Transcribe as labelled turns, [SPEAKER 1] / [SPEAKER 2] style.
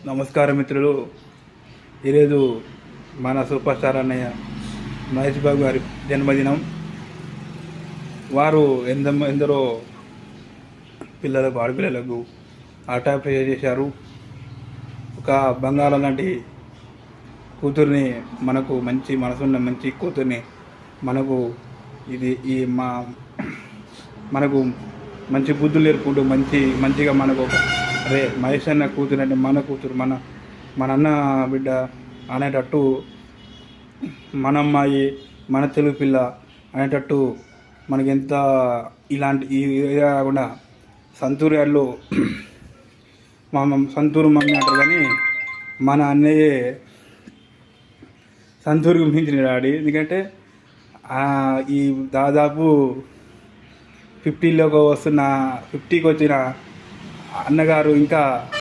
[SPEAKER 1] నమస్కారం మిత్రులు. ఈరోజు మన సూపర్ స్టార్ అన్నయ్య మహేష్ బాబు గారి జన్మదినం. వారు ఎందరో ఆడపిల్లలకు ఆటాపే చేశారు. ఒక బంగారం లాంటి కూతుర్ని, మనకు మంచి మనసున్న మంచి కూతుర్ని మనకు మనకు మంచి బుద్ధులు నేర్పుకుంటూ మంచిగా మనకు ఒక మహేష్ అన్న కూతురు అంటే మన కూతురు, మన అన్న బిడ్డ అనేటట్టు, మన అమ్మాయి, మన తెలుగు పిల్ల అనేటట్టు మనకి ఎంత ఇలాంటి కాకుండా సంతూరు వాళ్ళు సంతూరు మమ్మీ అంటారు, కానీ మన అన్నయ్యే సంతూరుకు మించిన డాడీ. ఎందుకంటే ఈ దాదాపు 50కి వచ్చిన అన్నగారు ఇంకా